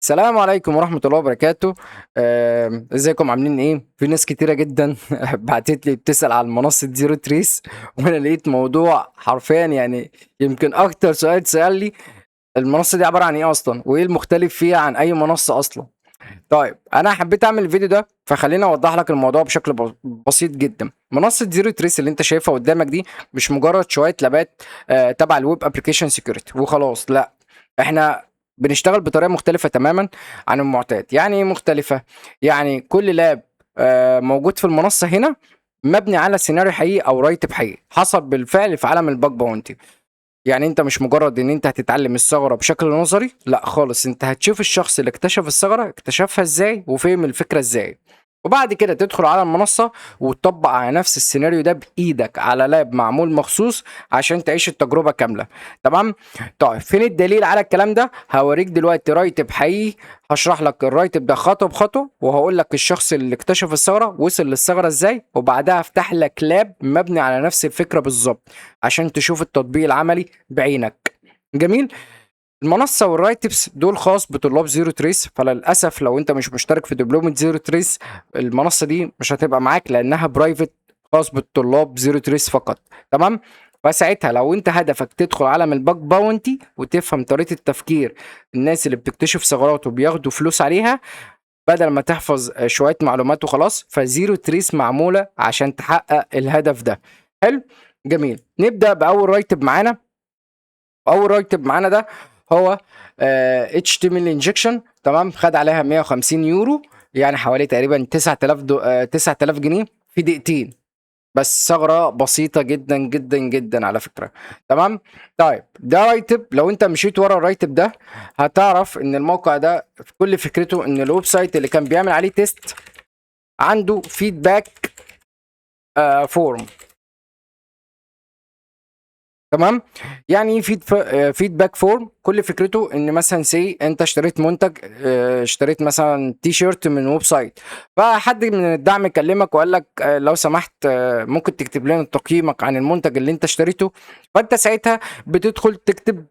السلام عليكم ورحمة الله وبركاته. ازيكم عاملين ايه؟ في ناس كتيرة جدا بعتت لي بتسأل على منصة زيرو تريس، وانا لقيت موضوع حرفيا يعني يمكن اكتر سؤال اتسأل لي. المنصة دي عبارة عن ايه اصلا؟ وايه المختلف فيها عن اي منصة اصلا؟ طيب انا حبيت اعمل الفيديو ده، فخليني اوضح لك الموضوع بشكل بسيط جدا. منصة زيرو تريس اللي انت شايفها قدامك دي مش مجرد شوية لابات تبع الويب ابلكيشن سيكيورتي وخلاص، لا. احنا بنشتغل بطريقة مختلفة تماما عن المعتاد. يعني ايه مختلفة؟ يعني كل لاب موجود في المنصة هنا مبني على سيناريو حقيقي او رايت حقيقي حصل بالفعل في عالم الباج باونتي. يعني انت مش مجرد ان انت هتتعلم الثغرة بشكل نظري، لا خالص، انت هتشوف الشخص اللي اكتشف الثغرة اكتشفها ازاي وفهم الفكرة ازاي، وبعد كده تدخل على المنصة وتطبق على نفس السيناريو ده بإيدك على لاب معمول مخصوص عشان تعيش التجربة كاملة. تمام. طيب فين الدليل على الكلام ده؟ هوريك دلوقتي رايتب حقيقي، هشرح لك الرايتب ده خطوة بخطوة، وهقول لك الشخص اللي اكتشف الثغرة وصل للثغرة ازاي، وبعدها افتح لك لاب مبني على نفس الفكرة بالظبط عشان تشوف التطبيق العملي بعينك. جميل. المنصة والرايت تيبس دول خاص بطلاب زيرو تريس، فللأسف لو انت مش مشترك في دبلومة زيرو تريس المنصة دي مش هتبقى معاك لأنها برايفت، خاص بالطلاب زيرو تريس فقط. تمام. فساعتها لو انت هدفك تدخل عالم الباج باونتي وتفهم طريقة التفكير الناس اللي بتكتشف ثغرات وبياخدوا فلوس عليها، بدل ما تحفظ شوية معلومات وخلاص، فزيرو تريس معمولة عشان تحقق الهدف ده. حلو. جميل. نبدأ بأول رايتب معانا. اول رايتب معانا ده هو HTML انجكشن. تمام. خد عليها 150 يورو، يعني حوالي تقريبا 9000 9000 جنيه في دقيقتين. بس ثغرة بسيطة جدا جدا جدا على فكرة. تمام. طيب ده رايتب، لو انت مشيت ورا الرايتب ده هتعرف ان الموقع ده في كل فكرته ان الويب سايت اللي كان بيعمل عليه تيست عنده فيدباك فورم. تمام. يعني ايه فيدباك فورم؟ كل فكرته ان مثلا انت اشتريت منتج، اشتريت مثلا تي شيرت من ويب سايت، فحد من الدعم كلمك وقال لك لو سمحت ممكن تكتب لنا تقييمك عن المنتج اللي انت اشتريته. فانت ساعتها بتدخل تكتب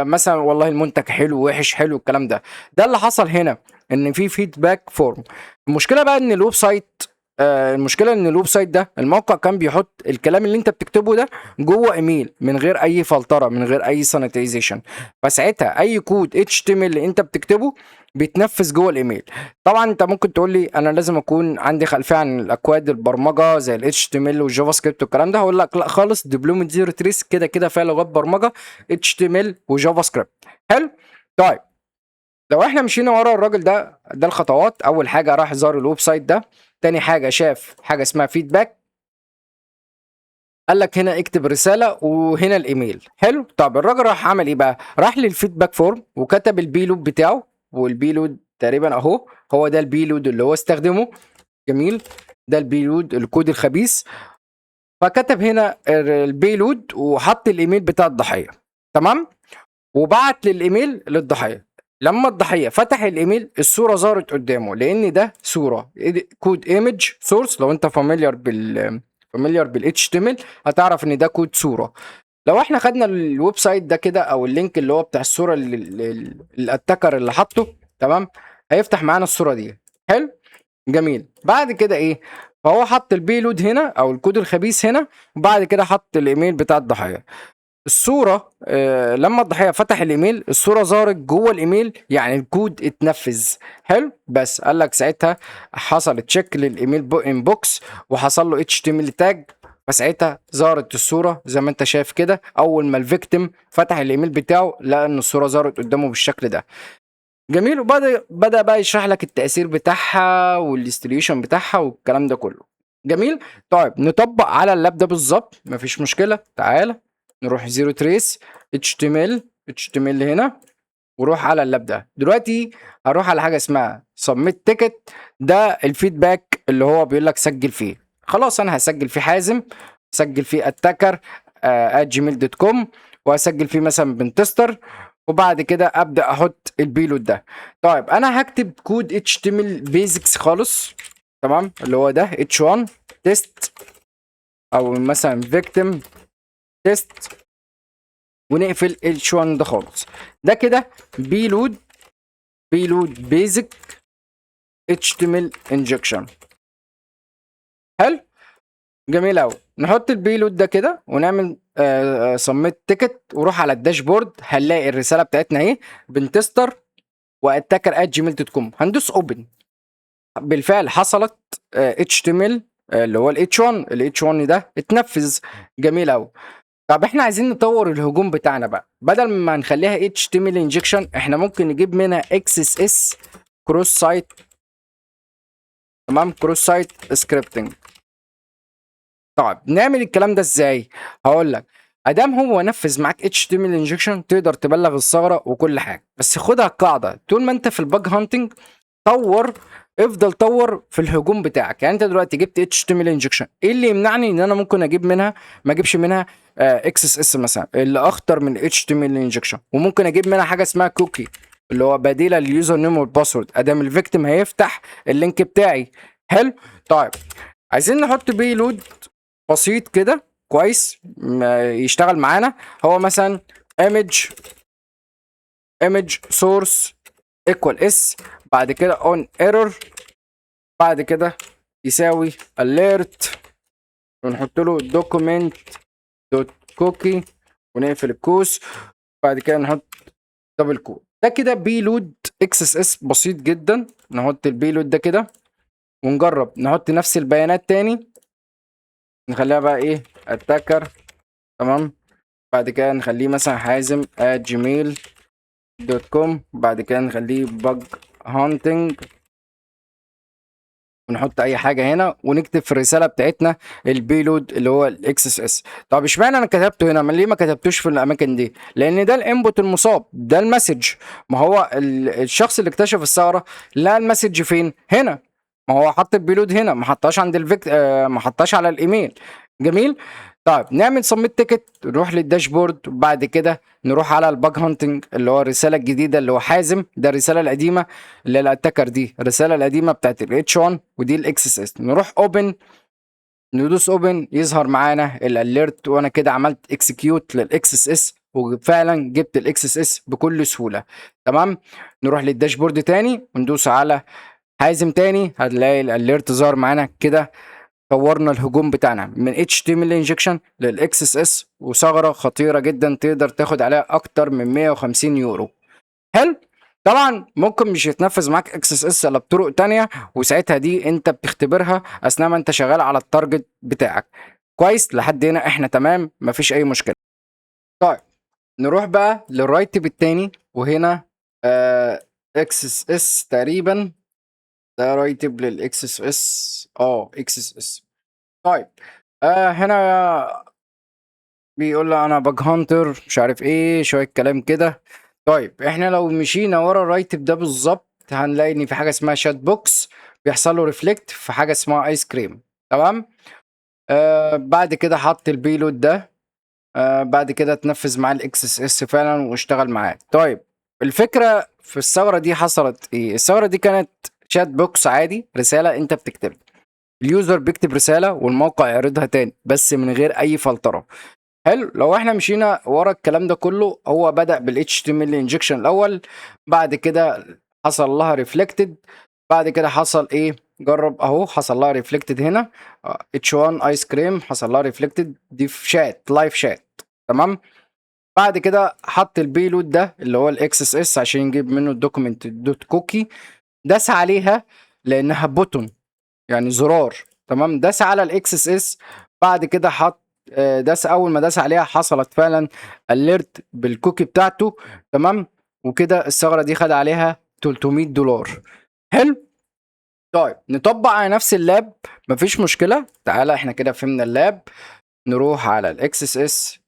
مثلا والله المنتج حلو وحش، حلو الكلام ده. ده اللي حصل هنا، ان في فيدباك فورم. المشكله بقى ان الويب سايت المشكله ان الويب سايت ده الموقع كان بيحط الكلام اللي انت بتكتبه ده جوه ايميل من غير اي فلتره، من غير اي سانيتايزيشن. فساعتها اي كود HTML اللي انت بتكتبه بيتنفذ جوه الايميل. طبعا انت ممكن تقول لي انا لازم اكون عندي خلفيه عن الاكواد البرمجه زي ال HTML والجافا سكريبت والكلام ده. هقول لك لا خالص، دبلومه زيرو تريس كده كده فيها لغات برمجه HTML وجافا سكريبت. حلو. طيب لو احنا مشينا ورا الراجل ده الخطوات. اول حاجه راح زار الويب سايت ده، تاني حاجه شاف حاجه اسمها فيدباك، قال لك هنا اكتب رساله وهنا الايميل. حلو. طب الراجل راح عمل ايه بقى؟ راح للفيدباك فورم وكتب البيلود بتاعه، والبيلود تقريبا اهو، هو ده البيلود اللي هو استخدمه. جميل. ده البيلود الكود الخبيث. فكتب هنا البيلود وحط الايميل بتاع الضحيه. تمام. وبعت للايميل للضحيه. لما الضحيه فتح الايميل الصوره ظهرت قدامه، لان ده صوره كود ايمج سورس. لو انت فاميليار بالاتش تي ام ال هتعرف ان ده كود صوره. لو احنا خدنا الويب سايت ده كده او اللينك اللي هو بتاع الصوره اللي الاتاكر اللي حاطه، تمام، هيفتح معانا الصوره دي. حلو. جميل. بعد كده ايه؟ فهو حط البيلود هنا او الكود الخبيث هنا، وبعد كده حط الايميل بتاع الضحيه. الصورة لما الضحية فتح الايميل الصورة ظهرت جوه الايميل، يعني الكود اتنفذ. حلو. بس قال لك ساعتها حصل تشيك للايميل انبوكس وحصل له HTML تاج، فساعتها ظهرت الصورة زي ما انت شايف كده. اول ما الفيكتيم فتح الايميل بتاعه لقى ان الصورة ظهرت قدامه بالشكل ده. جميل. وبدأ بقى يشرح لك التأثير بتاعها والاستليوشن بتاعها والكلام ده كله. جميل. طيب نطبق على اللاب ده بالظبط، مفيش مشكلة. تعالى نروح زيرو تريس HTML هنا، وروح على اللاب ده. دلوقتي هروح على حاجة اسمها سبميت تيكت. ده الفيدباك اللي هو بيقول لك سجل فيه. خلاص انا هسجل فيه حازم، سجل فيه اتاكر @gmail.com، وهسجل فيه مثلا بنتستر، وبعد كده ابدا احط البيلود ده. طيب انا هكتب كود HTML بيزكس خالص. تمام. اللي هو ده H1 تيست، او مثلا فيكتيم تيست، ونقفل H1 ده خالص. ده كده بيلود بيلود بيزك HTML انجكشن. حلو، جميل قوي. نحط البيلود ده كده ونعمل سميت تيكت، وروح على الداشبورد هنلاقي الرساله بتاعتنا اهي، بنتستر واتاكر@gmail.com. هندوس اوبن، بالفعل حصلت HTML اللي هو ال H1 ده اتنفذ. جميل قوي. طب احنا عايزين نطور الهجوم بتاعنا بقى، بدل ما نخليها HTML انجكشن احنا ممكن نجيب منها XSS كروس سايت. تمام، كروس سايت سكريبتنج. طيب نعمل الكلام ده ازاي؟ هقول لك. ادام هو نفذ معاك HTML انجكشن تقدر تبلغ الثغره وكل حاجه، بس خدها قاعده طول ما انت في الباج هانتنج طور، افضل طور في الهجوم بتاعك. يعني انت دلوقتي جبت HTML انجكشن، ايه اللي يمنعني ان انا ممكن اجيب منها ما اجيبش منها XSS مثلا اللي اخطر من HTML انجكشن، وممكن اجيب منها حاجه اسمها كوكي اللي هو بديله لليوزر نيم والباسورد ادام الفيكتيم هيفتح اللينك بتاعي. حلو. طيب عايزين نحط بيلود بسيط كده كويس يشتغل معانا. هو مثلا image source equal s، بعد كده on error، بعد كده يساوي alert، ونحط له document دوت cookie ونقفل الكوس، بعد كده نحط دبل كود. ده كده بيلود XSS بسيط جدا. نحط البيلود ده كده ونجرب نحط نفس البيانات تاني، نخليها بقى ايه اتاكر. تمام، بعد كده نخليه مثلا حازم @gmail.com، بعد كده نخليه bug hunting، ونحط اي حاجه هنا ونكتب في الرساله بتاعتنا البيلود اللي هو الاكس اس اس. طب اشمعنى انا كتبته هنا؟ ليه ما كتبتوش في الاماكن دي؟ لان ده الانبوت المصاب، ده المسج. ما هو الشخص اللي اكتشف الثغره لقى المسج فين؟ هنا. ما هو حط البيلود هنا، ما حطهاش عند ما حطهاش على الايميل. جميل. طيب نعمل سميت تيكت، نروح للداشبورد، وبعد كده نروح على الباج هانتنج اللي هو الرساله الجديده اللي هو حازم. ده الرساله القديمه اللي الاتاكر دي الرساله القديمه بتاعت الاتش 1 ودي الاكس اس اس. نروح اوبن، ندوس اوبن، يظهر معانا الاليرت، وانا كده عملت اكسكيوت للاكس اس اس وفعلا جبت الاكس اس اس بكل سهوله. تمام. نروح للداشبورد تاني وندوس على حازم تاني، هتلاقي الاليرت ظهر معانا كده. طورنا الهجوم بتاعنا من HTML انجكشن للاكس اس اس، وثغره خطيره جدا تقدر تاخد عليها اكتر من 150 يورو. حلو. طبعا ممكن مش يتنفذ معاك اكس اس اس الا بطرق تانية، وساعتها دي انت بتختبرها اثناء ما انت شغال على التارجت بتاعك. كويس لحد هنا احنا تمام، مفيش اي مشكله. طيب نروح بقى للرايت تيب التاني، وهنا اكس اس اس تقريبا. ده رايت تيب للاكس اس اس، اكس اس اس. طيب هنا بيقول لي انا باج هانتر مش عارف ايه شويه كلام كده. طيب احنا لو مشينا ورا الرايت ده بالظبط هنلاقي ان في حاجه اسمها شات بوكس بيحصل له ريفلكت في حاجه اسمها ايس كريم. تمام. بعد كده حط البيلود ده، بعد كده تنفذ معاه الاكس اس اس فعلا واشتغل معاه. طيب الفكره في الثغره دي حصلت ايه؟ الثغره دي كانت شات بوكس عادي، رساله انت بتكتبها، اليوزر بيكتب رساله والموقع يعرضها تاني بس من غير اي فلتره. حلو. لو احنا مشينا ورا الكلام ده كله، هو بدأ بال HTML انجكشن الاول، بعد كده حصل لها ريفلكتد، بعد كده حصل ايه؟ جرب اهو، حصل لها ريفلكتد هنا. H1 ايس كريم حصل لها ريفلكتد دي في شات، لايف شات. تمام. بعد كده حط البيلود ده اللي هو الاكس اس اس عشان يجيب منه الدوكيمنت دوت كوكي، داس عليها لانها بوتون يعني زرار. تمام. داس على الاكس اس اس، بعد كده حط داس، اول ما داس عليها حصلت فعلا اليرت بالكوكي بتاعته. تمام. وكده الثغره دي خد عليها $300. حلو. طيب نطبق على نفس اللاب، مفيش مشكله. تعالى احنا كده فهمنا اللاب. نروح على الاكس اس اس.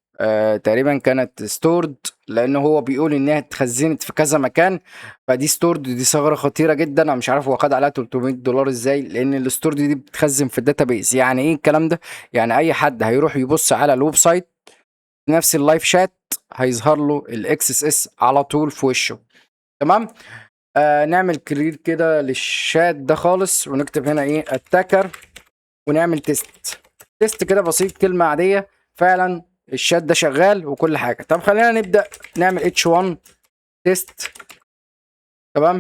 تقريبا كانت ستورد لان هو بيقول انها اتخزنت في كذا مكان، فدي ستورد. دي ثغره خطيره جدا، انا مش عارف هو خد عليها $300 ازاي، لان الستورد دي بتتخزن في الداتابيز. يعني ايه الكلام ده؟ يعني اي حد هيروح يبص على الويب سايت نفس اللايف شات هيظهر له الاكس اس اس على طول في وشه. تمام. نعمل كلير كده للشات ده خالص، ونكتب هنا ايه اتاكر، ونعمل تيست كده بسيط، كلمة عادية. فعلا الشات ده شغال وكل حاجة. طب خلينا نبدأ نعمل H1 تيست. تمام.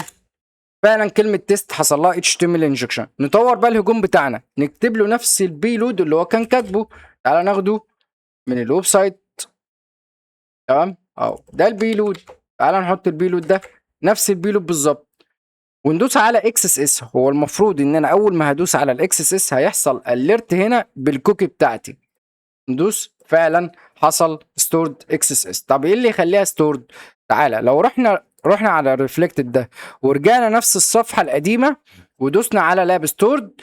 فعلا كلمه تيست حصل لها HTML انجكشن. نطور بقى الهجوم بتاعنا، نكتب له نفس البيلود اللي هو كان كاتبه. تعالى ناخده من الويب سايت. تمام اهو ده البيلود. تعالى نحط البيلود ده نفس البيلود بالظبط، وندوس على اكس اس اس. هو المفروض ان انا اول ما هدوس على الاكس اس اس هيحصل اليرت هنا بالكوكي بتاعتي. ندوس فعلا حصل ستورد اكس اس اس. طب ايه اللي يخليها ستورد؟ تعالى لو رحنا على الريفلكتد ده ورجعنا نفس الصفحه القديمه ودوسنا على لاب ستورد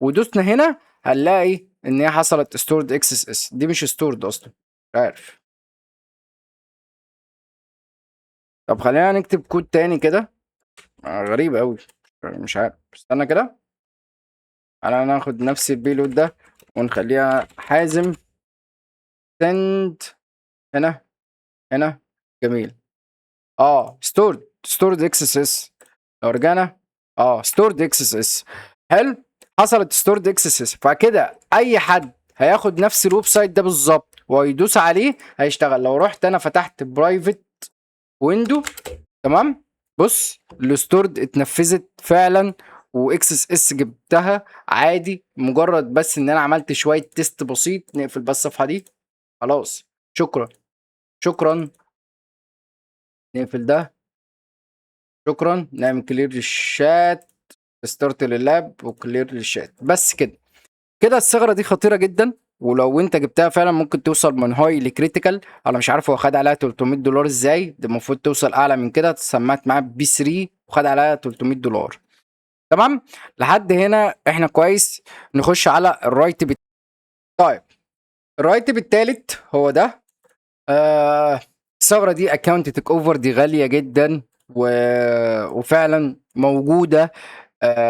ودوسنا هنا، هنلاقي ان هي حصلت ستورد اكس اس اس. دي مش ستورد اصلا، مش عارف. طب خلينا نكتب كود تاني كده. غريب قوي، مش عارف. استنى كده، انا ناخد نفس البيلود ده ونخليها حازم سند هنا. هنا جميل. ستورد اكس اس اس. لو رجعنا ستورد اكس اس اس. حلو. حصلت ستورد اكس اس اس. فكده اي حد هياخد نفس الويب سايت ده بالظبط ويدوس عليه هيشتغل. لو رحت انا فتحت برايفت ويندو، تمام، بص الستورد اتنفذت فعلا واكس اس اس جبتها عادي. مجرد بس ان انا عملت شويه تيست بسيط. نقفل بس الصفحه دي خلاص. شكرا. شكرا. نقفل ده. شكرا. نعمل كلير للشات، ستارت لللاب وكلير للشات. بس كده. كده الثغره دي خطيره جدا، ولو انت جبتها فعلا ممكن توصل من هاي لكريتيكال. انا مش عارف هو خد عليها $300 ازاي. ده المفروض توصل اعلى من كده. سمعت معاه بي 3 وخد عليها $300. تمام. لحد هنا احنا كويس. نخش على الرايت طيب الرايت بالتالت هو ده. الثغرة دي اكونت تيك اوفر دي غالية جدا وفعلا موجودة.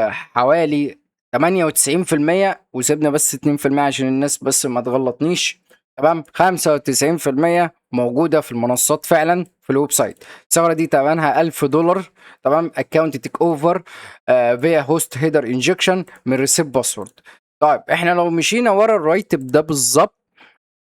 حوالي 98%، وسيبنا بس 2% عشان الناس بس ما تغلطنيش. تمام. 95% موجودة في المنصات فعلا في الويب سايت. الثغرة دي تمنها $1000. تمام. اكونت تيك اوفر فيا هوست هيدر انجكشن من ريسيب باسورد. طيب احنا لو مشينا ورا الرايتب ده بالظبط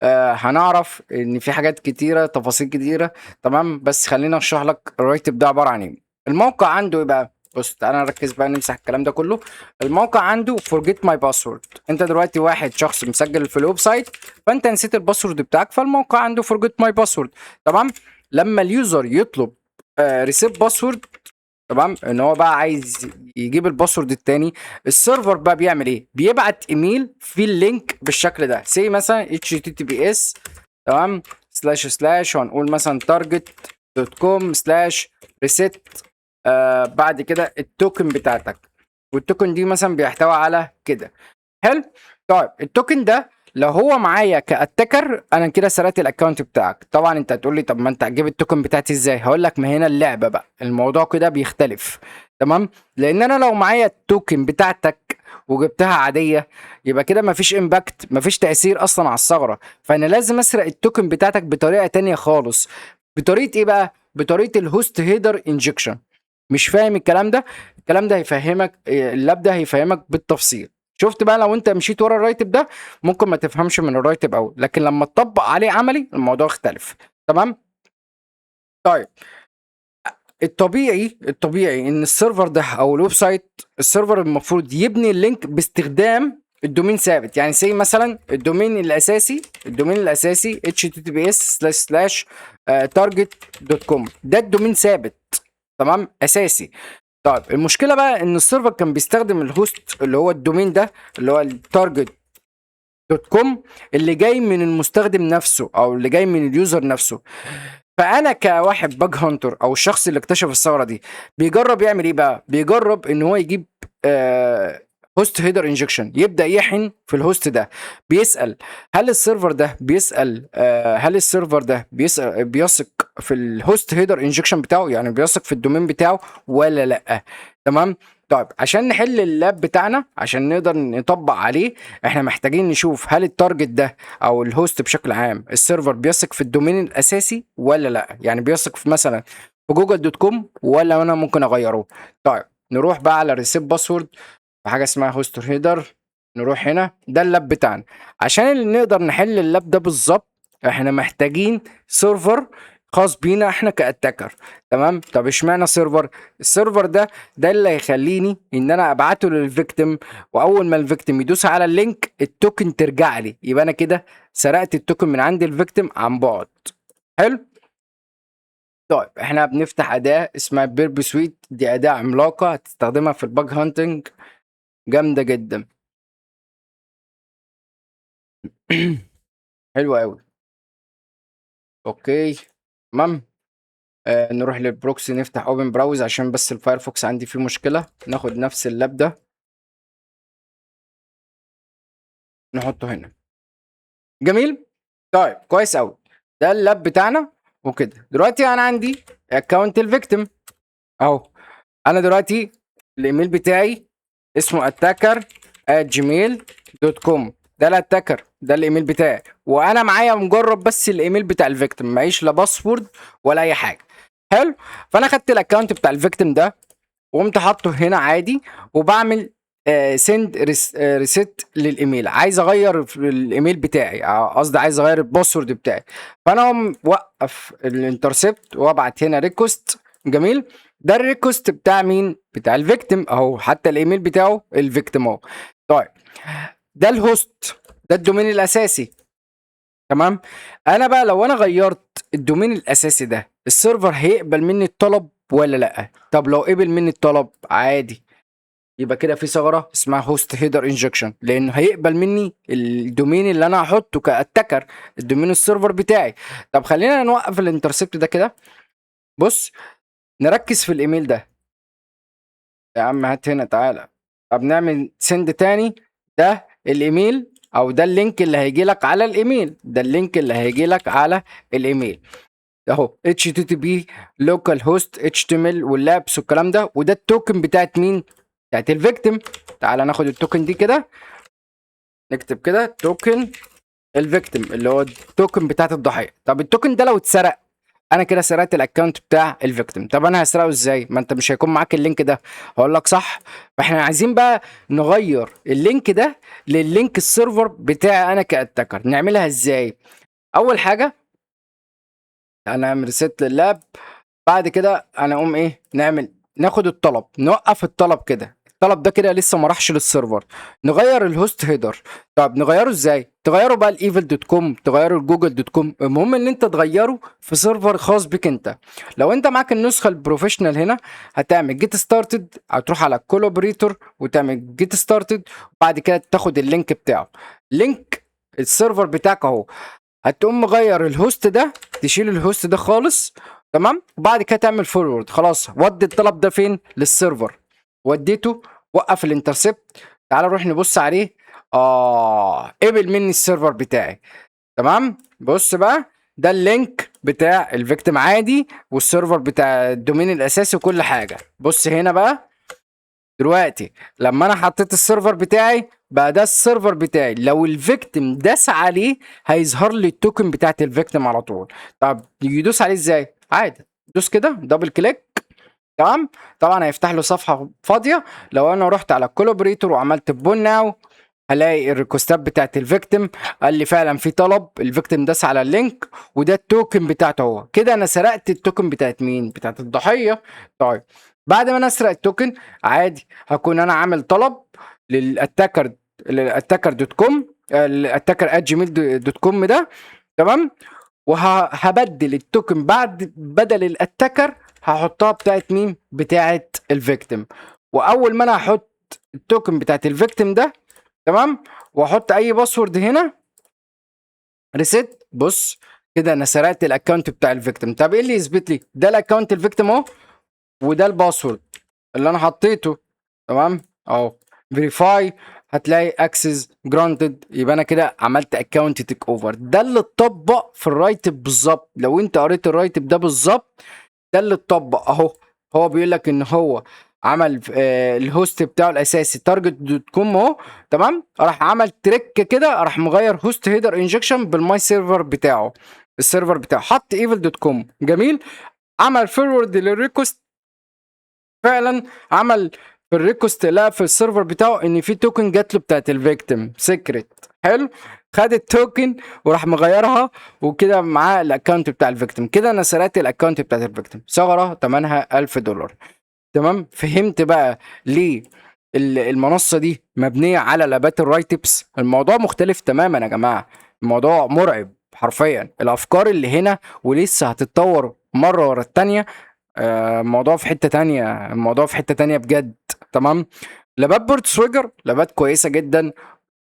هنعرف ان في حاجات كتيره، تفاصيل كتيره. تمام. بس خلينا اشرح لك الرايتب ده عباره عن ايه. الموقع عنده ايه بقى؟ بص تعالى نركز بقى نمسح الكلام ده كله. الموقع عنده forget my password. انت دلوقتي واحد شخص مسجل في الويب سايت فانت نسيت الباسورد بتاعك، فالموقع عنده forget my password. تمام. لما اليوزر يطلب ريسيت باسورد، تمام، ان هو بقى عايز يجيب الباسورد التاني، السيرفر بقى بيعمل ايه؟ بيبعت ايميل فيه اللينك بالشكل ده. سي مثلا https، تمام، // وهنقول مثلا target.com/reset. بعد كده التوكن بتاعتك، والتوكن دي مثلا بيحتوي على كده. حلو. طيب التوكن ده لو هو معايا كاتكر انا كده سرقت الاكونت بتاعك. طبعا انت هتقول لي طب ما انت هتجيب التوكن بتاعتي ازاي؟ هقول لك ما هنا اللعبه بقى، الموضوع كده بيختلف. تمام. لان انا لو معايا التوكن بتاعتك وجبتها عاديه يبقى كده مفيش امباكت، مفيش تاثير اصلا على الثغره. فانا لازم اسرق التوكن بتاعتك بطريقه تانية خالص. بطريقه ايه بقى؟ بطريقه الهوست هيدر انجكشن. مش فاهم الكلام ده؟ الكلام ده هيفهمك، اللاب ده هيفهمك بالتفصيل. شفت بقى؟ لو انت مشيت ورا الرايتب ده ممكن ما تفهمش من الرايتب قوي، لكن لما تطبق عليه عملي الموضوع اختلف. تمام. طيب الطبيعي ان السيرفر ده او الويب سايت، السيرفر المفروض يبني اللينك باستخدام الدومين ثابت. يعني زي مثلا الدومين الاساسي https://target.com. ده الدومين ثابت. تمام. اساسي. طيب المشكله بقى ان السيرفر كان بيستخدم الهوست اللي هو الدومين ده اللي هو الtarget.com اللي جاي من المستخدم نفسه او اللي جاي من اليوزر نفسه. فانا كواحد باج هانتر او الشخص اللي اكتشف الثغره دي بيجرب يعمل ايه بقى؟ بيجرب ان هو يجيب هوست هيدر انجكشن، يبدا يحن في الهوست ده. بيسال هل السيرفر ده بيثق في الهوست هيدر انجكشن بتاعه، يعني بيثق في الدومين بتاعه ولا لا. تمام. طيب عشان نحل اللاب بتاعنا، عشان نقدر نطبق عليه، احنا محتاجين نشوف هل التارجت ده او الهوست بشكل عام السيرفر بيثق في الدومين الاساسي ولا لا. يعني بيثق في مثلا في جوجل.كوم ولا انا ممكن اغيره. طيب نروح بقى على ريسيت باسورد في حاجه اسمها هوست هيدر. نروح هنا، ده اللاب بتاعنا. عشان اللي نقدر نحل اللاب ده بالظبط احنا محتاجين سيرفر خاص بينا احنا كاتاكر. تمام. طب اشمعنى سيرفر؟ السيرفر ده اللي هيخليني ان انا ابعته للفيكتيم، واول ما الفيكتيم يدوس على اللينك التوكن ترجع لي، يبقى انا كده سرقت التوكن من عند الفيكتيم عن بعد. حلو. طيب احنا بنفتح اداه اسمها بيرب سويت، دي اداه عملاقه هتستخدمها في الباج هانتنج، جامده جدا. حلو قوي. اوكي. تمام. نروح للبروكسي، نفتح اوبن براوز عشان بس الفايرفوكس عندي فيه مشكله. ناخد نفس اللاب ده نحطه هنا. جميل. طيب كويس قوي. ده اللاب بتاعنا. وكده دلوقتي انا عندي اكونت الفيكتيم اهو. انا دلوقتي الايميل بتاعي اسمه attacker@gmail.com. ده الاتاكر، ده الايميل بتاعي، وانا معايا مجرد بس الايميل بتاع الفيكتيم، معيش لا باسورد ولا اي حاجه. حلو. فانا خدت الاكونت بتاع الفيكتيم ده وقمت حاطه هنا عادي، وبعمل سند ريسيت للايميل. عايز اغير في الايميل بتاعي، قصدي عايز اغير الباسورد بتاعي. فانا اقوم وقف الانترسبت وابعت هنا ريكوست. جميل. ده الريكوست بتاع مين؟ بتاع الفيكتيم اهو، حتى الايميل بتاعه الفيكتيم اهو. طيب ده الهوست، ده الدومين الاساسي. تمام. انا بقى لو انا غيرت الدومين الاساسي ده، السيرفر هيقبل مني الطلب ولا لا؟ طب لو قبل مني الطلب عادي، يبقى كده في ثغره اسمها هوست هيدر انجكشن، لانه هيقبل مني الدومين اللي انا هحطه كاتاكر، الدومين السيرفر بتاعي. طب خلينا نوقف الانترسبت ده كده. بص، نركز في الايميل ده. يا عم هات هنا تعالى. طب نعمل سند تاني. ده الايميل، او ده اللينك اللي هيجي لك على الايميل، ده اللينك اللي هيجي لك على الايميل اهو HTTP لوكال هوست HTML واللابس والكلام ده. وده التوكن بتاعت مين؟ بتاعت الفيكتيم. تعالى ناخد التوكن دي كده، نكتب كده توكن الفيكتيم اللي هو التوكن بتاعت الضحيه. طب التوكن ده لو اتسرق، انا كده سرقت الاكونت بتاع الفيكتيم. طب انا هسرقه ازاي؟ ما انت مش هيكون معاك اللينك ده. هقول لك صح. فاحنا عايزين بقى نغير اللينك ده لللينك السيرفر بتاعي انا كاتاكر. نعملها ازاي؟ اول حاجه هنعمل ريسيت لللاب. بعد كده انا اقوم ايه ناخد الطلب، نوقف الطلب كده. الطلب ده كده لسه ما راحش للسيرفر. نغير الهوست هيدر. طب نغيره ازاي؟ تغيره بقى الايفل دوت كوم، تغيره الجوجل دوت كوم، المهم ان انت تغيره في سيرفر خاص بك انت. لو انت معاك النسخه البروفيشنال هنا، هتعمل جيت ستارتد، هتروح على الكولابريتور وتعمل جيت ستارتد، وبعد كده تاخد اللينك بتاعه، لينك السيرفر بتاعك اهو. هتقوم مغير الهوست ده، تشيل الهوست ده خالص. تمام. وبعد كده تعمل فورورد. خلاص ودي الطلب ده فين؟ للسيرفر. وديته. وقف الانترسبت. تعال نروح نبص عليه. قبل مني السيرفر بتاعي. تمام. بص بقى، ده اللينك بتاع الفيكتيم عادي، والسيرفر بتاع الدومين الاساسي وكل حاجه. بص هنا بقى دلوقتي، لما انا حطيت السيرفر بتاعي بقى ده السيرفر بتاعي، لو الفيكتيم داس عليه هيظهر لي التوكن بتاعت الفيكتيم على طول. طب يدوس عليه ازاي؟ عادي، دوس كده دبل كليك. تمام. طبعا هيفتح له صفحه فاضيه. لو انا رحت على الكولابريتور وعملت بون ناو، هلاقي الريكوستات بتاعت الفيكتيم. قال لي فعلا في طلب، الفيكتيم داس على اللينك، وده التوكن بتاعته هو. كده انا سرقت التوكن بتاعت مين؟ بتاعت الضحيه. طيب بعد ما انا اسرق التوكن عادي، هكون انا عامل طلب للاتاكر، للاتاكر دوت كوم، الاتاكر@gmail.com ده. تمام. وهبدل التوكن بدل الاتاكر هحطها بتاعت مين؟ بتاعت الفيكتيم. واول ما انا هحط التوكن بتاعت الفيكتيم ده، تمام، واحط اي باسورد هنا ريسيت. بص كده انا سرقت الاكونت بتاع الفيكتيم. طب ايه اللي يثبت لي ده الاكونت الفيكتيم اهو، وده الباسورد اللي انا حطيته. تمام اهو. فيريفاي، هتلاقي اكسس جرانتد، يبقى انا كده عملت اكونت تيك اوفر. ده اللي اتطبق في الرايتب بالظبط. لو انت قريت الرايتب ده بالظبط، ده اللي اتطبق اهو. هو بيقول لك ان هو عمل الهوست بتاعه الاساسي تارجت دوت كوم اهو. تمام. راح عمل تريك كده، راح مغير هوست هيدر انجكشن بالماي سيرفر بتاعه، السيرفر بتاعه حط ايفل دوت كوم. جميل. عمل فورورد للريكوست. فعلا عمل في الريكوست، لقى في السيرفر بتاعه ان في توكن جات له بتاعت الفيكتيم سيكريت. حلو، خد التوكن وراح مغيرها، وكده معاه الاكونت بتاع الفيكتيم. كده انا سرقت الاكونت بتاعت الفيكتيم، ثغرة تمنها $1000. تمام. فهمت بقى ليه المنصة دي مبنية على لابات الرايت تيبس. الموضوع مختلف تماما يا جماعة، الموضوع مرعب حرفيا. الافكار اللي هنا ولسه هتتطور مرة ورا التانية. الموضوع في حتة تانية، الموضوع في حتة تانية بجد. تمام. لابات بورت سويجر لابات كويسة جدا،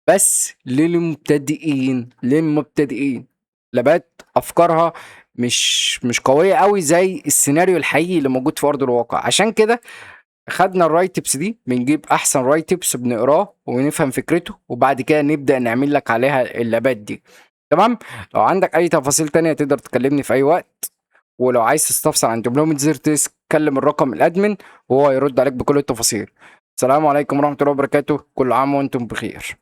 بس للمبتدئين، للمبتدئين. لابات افكارها مش قوية قوي زي السيناريو الحقيقي اللي موجود في ارض الواقع. عشان كده خدنا الرايت تيبس دي، بنجيب احسن رايت تيبس بنقراه ونفهم فكرته، وبعد كده نبدأ نعمل لك عليها اللابات دي. تمام. لو عندك اي تفاصيل تانية تقدر تكلمني في اي وقت، ولو عايز تستفسر عن دبلومة زيرتس كلم الرقم الادمن وهو هيرد عليك بكل التفاصيل. السلام عليكم ورحمة الله وبركاته، كل عام وانتم بخير.